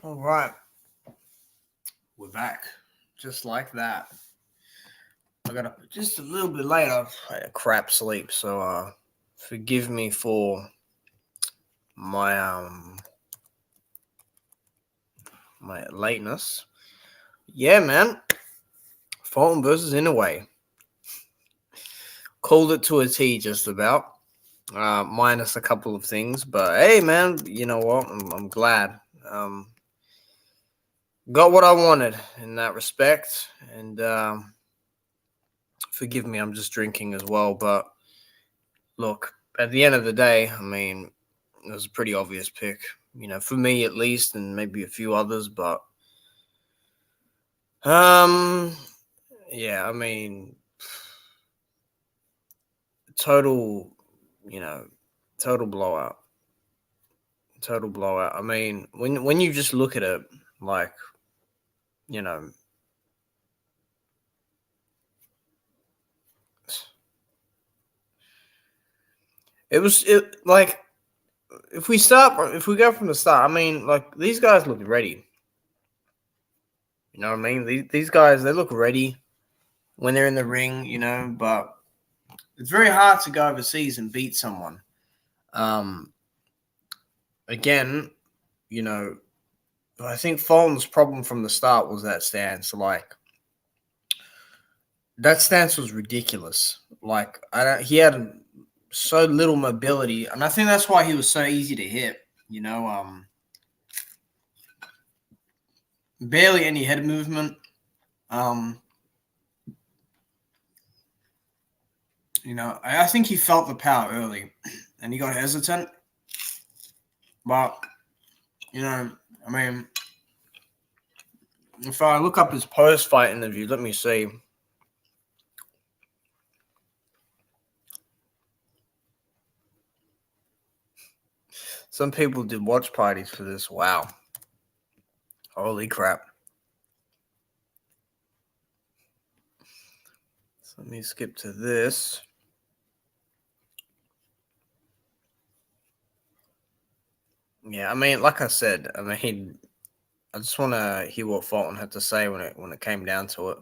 All right, we're back. Just like that. I got up just a little bit later. I had a crap sleep, so forgive me for my my lateness. Yeah, man. Fulton versus Inoue. Called it to a T, just about. Minus a couple of things, but hey, man, you know what? I'm glad. Got what I wanted in that respect, and forgive me, I'm just drinking as well. But look, at the end of the day, I mean, it was a pretty obvious pick, for me at least, and maybe a few others. But um, yeah, I mean, total, you know, total blowout, total blowout. I mean, when you just look at it, like, you know, it like if we go from the start, I mean, like these guys look ready. You know what I mean? These guys, they look ready when they're in the ring, but it's very hard to go overseas and beat someone. Um, again, you know, I think Fulton's problem from the start was that stance. Like that stance was ridiculous. Like he had so little mobility, and I think that's why he was so easy to hit. Barely any head movement. Um, I think he felt the power early, and he got hesitant. But I mean, if I look up his post-fight interview, let me see. Some people did watch parties for this. Wow. Holy crap. So let me skip to this. Yeah, I mean, like I said, I just want to hear what Fulton had to say when it came down to it.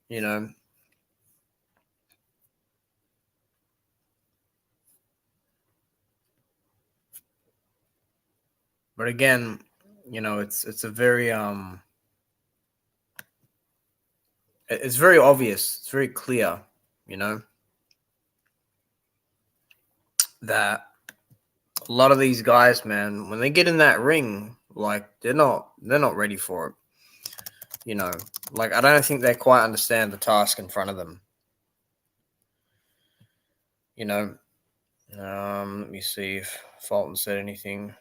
You know. But again, it's a very it's very obvious, it's very clear, that a lot of these guys, man, when they get in that ring, like they're not ready for it. Like I don't think they quite understand the task in front of them. Let me see if Fulton said anything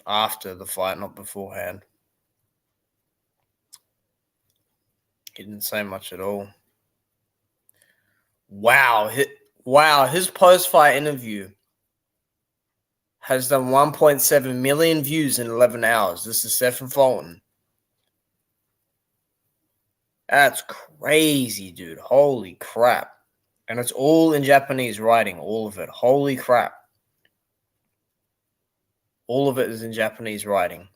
after the fight, not beforehand. He didn't say much at all. Wow, his post-fight interview has done 1.7 million views in 11 hours. This is Stephen Fulton. That's crazy, dude. Holy crap. And it's all in Japanese writing, all of it. Holy crap. All of it is in Japanese writing.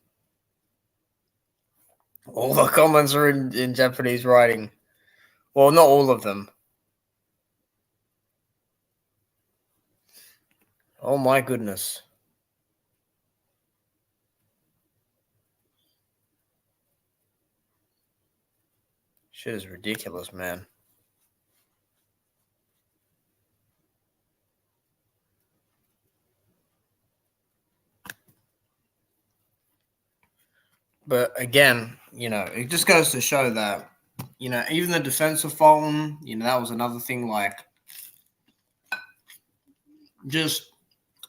All the comments are in Japanese writing. Well, not all of them. Oh my goodness. Shit is ridiculous, man. But again, it just goes to show that, even the defense of Fulton, that was another thing, like, just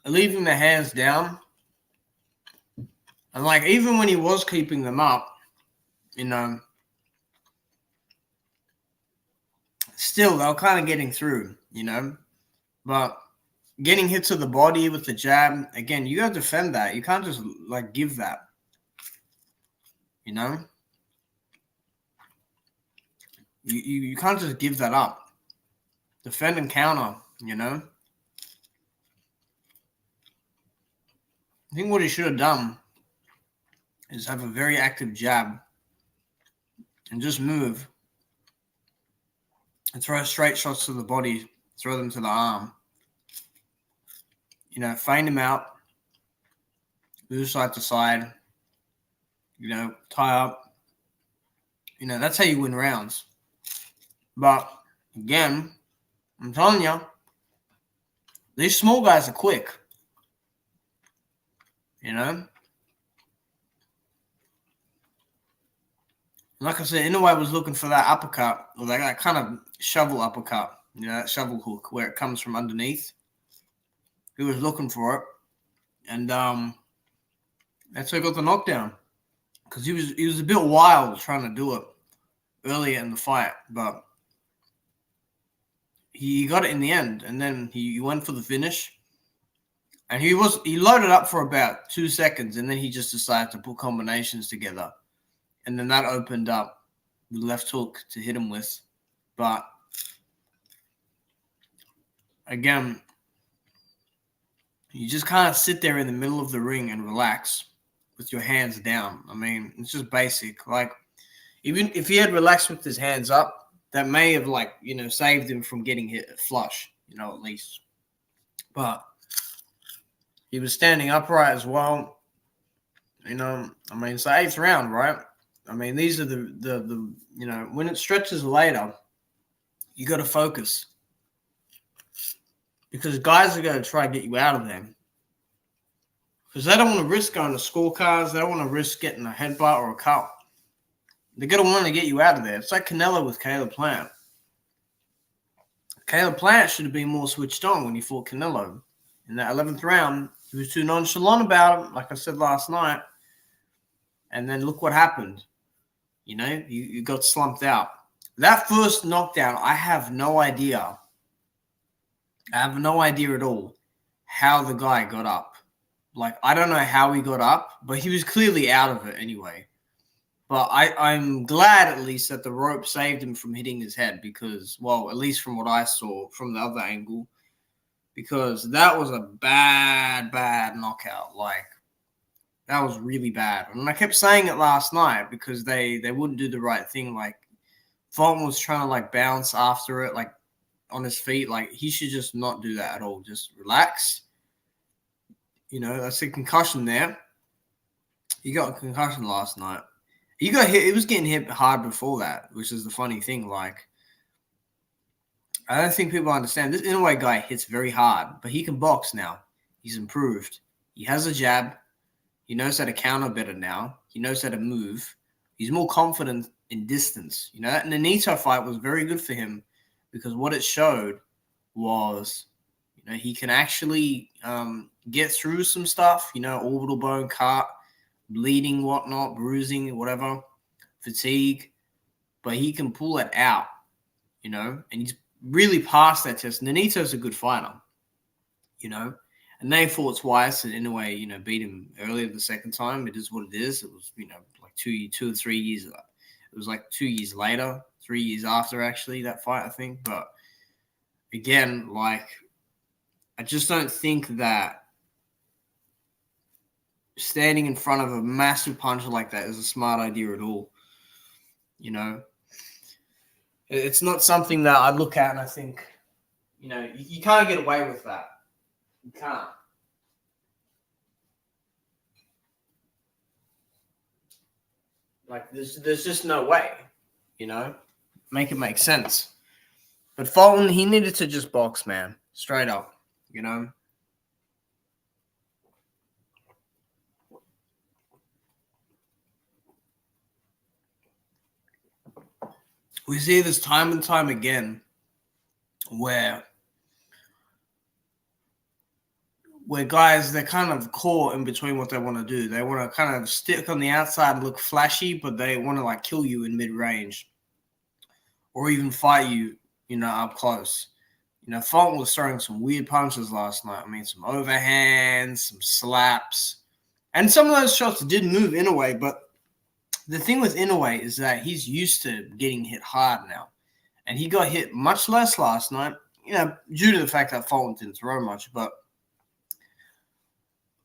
leaving the hands down. And, like, even when he was keeping them up, still, they were kind of getting through, But getting hit to the body with the jab, again, you got to defend that. You can't just, like, give that, You can't just give that up. Defend and counter, I think what he should have done is have a very active jab and just move and throw straight shots to the body, throw them to the arm. Feign him out, move side to side, tie up. That's how you win rounds. But again, I'm telling you, these small guys are quick. Like I said, Inoue was looking for that uppercut, or that kind of shovel uppercut, that shovel hook where it comes from underneath. He was looking for it, and that's how he got the knockdown. Because he was a bit wild trying to do it earlier in the fight, but he got it in the end, and then he went for the finish. And he loaded up for about 2 seconds, and then he just decided to put combinations together. And then that opened up the left hook to hit him with. But again, you just kind of sit there in the middle of the ring and relax with your hands down. I mean, it's just basic. Like, even if he had relaxed with his hands up, that may have, saved him from getting hit flush, at least. But he was standing upright as well. It's the 8th round, right? These are the when it stretches later, you got to focus. Because guys are going to try to get you out of there. Because they don't want to risk going to scorecards. They don't want to risk getting a headbutt or a cut. They're going to want to get you out of there. It's like Canelo with Caleb Plant. Caleb Plant should have been more switched on when he fought Canelo. In that 11th round, he was too nonchalant about it, like I said last night. And then look what happened. You got slumped out. That first knockdown, I have no idea. I have no idea at all how the guy got up. I don't know how he got up, but he was clearly out of it anyway. But I'm glad at least that the rope saved him from hitting his head because, well, at least from what I saw from the other angle, because that was a bad knockout. That was really bad. And I kept saying it last night because they wouldn't do the right thing. Fulton was trying to bounce after it, on his feet. He should just not do that at all. Just relax. That's a concussion there. He got a concussion last night. He got hit. He was getting hit hard before that, which is the funny thing. I don't think people understand. This Inoue guy hits very hard, but he can box now. He's improved. He has a jab. He knows how to counter better now. He knows how to move. He's more confident in distance. That Nonito fight was very good for him because what it showed was, he can actually get through some stuff, orbital bone cut, bleeding, whatnot, bruising, whatever, fatigue, but he can pull it out, and he's really past that test. Nonito's a good fighter, and they fought twice, and Inoue, beat him earlier the second time. It is what it is. It was, 2 or 3 years. It was 2 years later, 3 years after actually that fight, I think. But again, I just don't think that standing in front of a massive puncher like that is a smart idea at all. It's not something that I look at and I think, you can't get away with that. You can't. There's just no way, make it make sense. But Fulton, he needed to just box, man, straight up, We see this time and time again where guys, they're kind of caught in between what they want to do. They want to kind of stick on the outside and look flashy, but they want to kill you in mid-range or even fight you, up close. Fulton was throwing some weird punches last night. Some overhands, some slaps. And some of those shots did move Inoue, but the thing with Inoue is that he's used to getting hit hard now. And he got hit much less last night, due to the fact that Fulton didn't throw much. But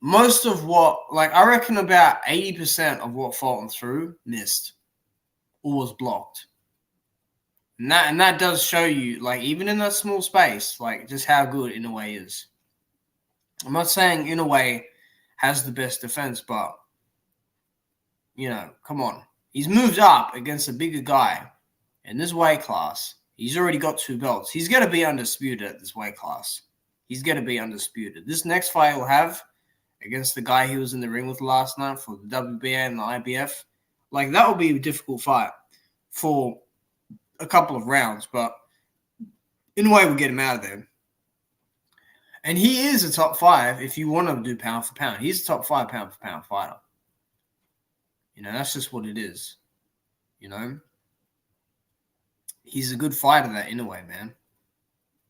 most of what, like, I reckon about 80% of what Fulton threw missed or was blocked. And that does show you, like, even in that small space, like, just how good Inoue is. I'm not saying Inoue has the best defense, but, you know, come on. He's moved up against a bigger guy in this weight class. He's already got 2 belts. He's going to be undisputed at this weight class. He's going to be undisputed. This next fight he'll have against the guy he was in the ring with last night for the WBA and the IBF, like, that will be a difficult fight for a couple of rounds, but Inoue will get him out of there. And he is a top 5 if you want to do pound for pound. He's a top 5 pound for pound fighter. You know, that's just what it is. You know? He's a good fighter, that Inoue, man.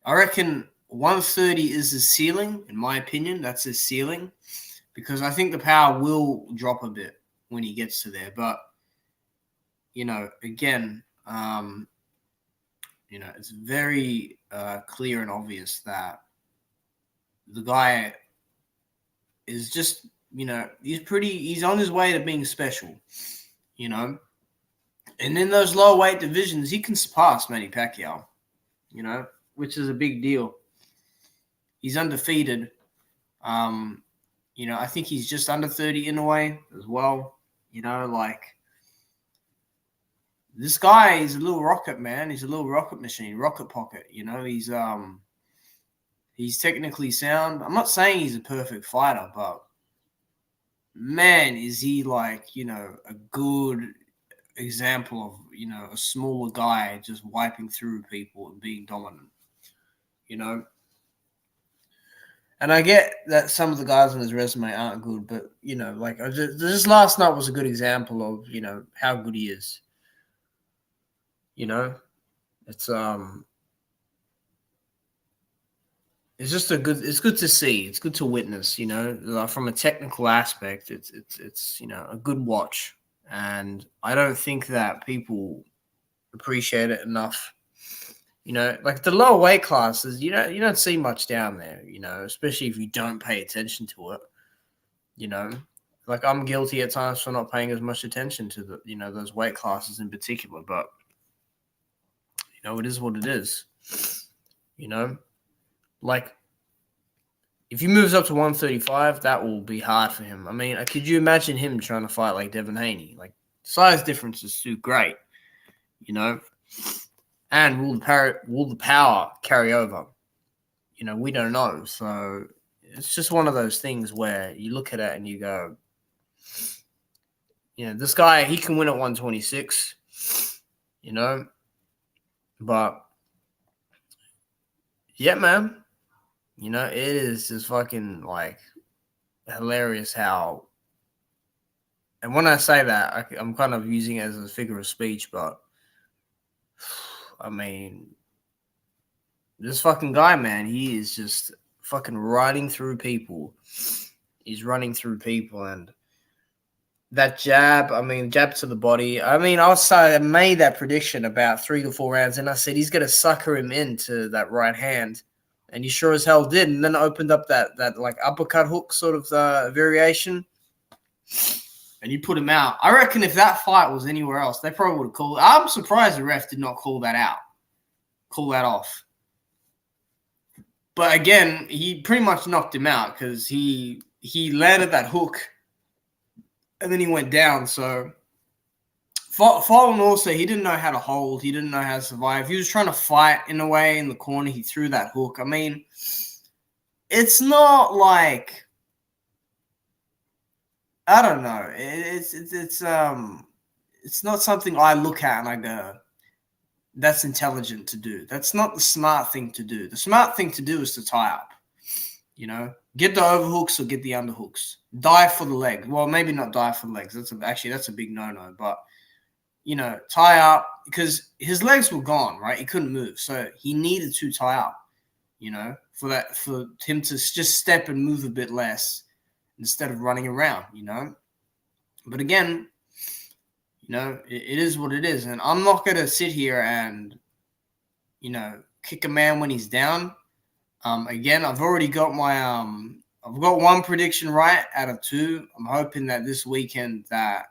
I reckon 130 is his ceiling, in my opinion. That's his ceiling. Because I think the power will drop a bit when he gets to there. But, you know, again, you know, it's very clear and obvious that the guy is just, you know, he's on his way to being special, you know. And in those lower weight divisions, he can surpass Manny Pacquiao, you know, which is a big deal. He's undefeated. You know, I think he's just under 30 in a way as well. You know, like, this guy is a little rocket, man. He's a little rocket machine, rocket pocket. You know, he's technically sound. I'm not saying he's a perfect fighter, but man, is he, like, you know, a good example of, you know, a smaller guy just wiping through people and being dominant, you know. And I get that some of the guys on his resume aren't good, but, you know, like, this last night was a good example of, you know, how good he is. You know, it's just it's good to see. It's good to witness, you know, like, from a technical aspect, it's, you know, a good watch. And I don't think that people appreciate it enough. You know, like, the lower weight classes, you don't see much down there, you know, especially if you don't pay attention to it. You know, like, I'm guilty at times for not paying as much attention to the, you know, those weight classes in particular, but, you know, it is what it is. You know, like, if he moves up to 135, that will be hard for him. I mean, could you imagine him trying to fight like Devin Haney? Like, size difference is too great, you know. And will the power carry over? You know, we don't know. So it's just one of those things where you look at it and you go, you know, this guy, he can win at 126, you know. But, yeah, man, you know, it is just fucking, like, hilarious how, and when I say that, I'm kind of using it as a figure of speech, but, I mean, this fucking guy, man, he is just fucking running through people. He's running through people, and that jab, I mean, jab to the body. I mean, I made that prediction about 3 to 4 rounds, and I said he's going to sucker him into that right hand, and he sure as hell did, and then opened up that like uppercut hook sort of variation, and he put him out. I reckon if that fight was anywhere else, they probably would have called it. I'm surprised the ref did not call that off. But again, he pretty much knocked him out because he landed that hook, and then he went down. So Fulton also, he didn't know how to hold. He didn't know how to survive. He was trying to fight in a way in the corner. He threw that hook. I mean, it's not like, I don't know. It's not something I look at and I go, that's intelligent to do. That's not the smart thing to do. The smart thing to do is to tie up. You know, get the overhooks or get the underhooks. Dive for the leg. Well, maybe not dive for the legs. That's a big no-no. But, you know, tie up, because his legs were gone, right? He couldn't move, so he needed to tie up. You know, for him to just step and move a bit less instead of running around. You know, but again, you know, it is what it is, and I'm not gonna sit here and, you know, kick a man when he's down. Again, I've already got my I've got one prediction right out of 2. I'm hoping that this weekend that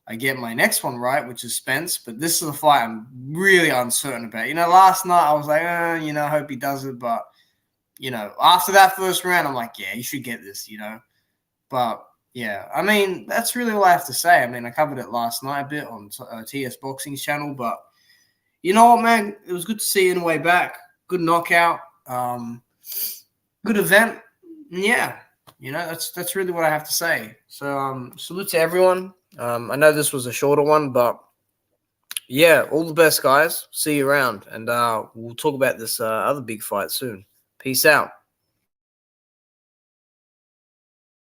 I get my next one right, which is Spence. But this is a fight I'm really uncertain about. Last night I was like, I hope he does it. But, after that first round, I'm like, yeah, he should get this, But, yeah, I mean, that's really all I have to say. I mean, I covered it last night a bit on TS Boxing's channel. But you know what, man? It was good to see Inoue back. Good knockout. Good event. And yeah, that's really what I have to say. So salute to everyone. I know this was a shorter one, but yeah, all the best, guys. See you around. And we'll talk about this other big fight soon. Peace out.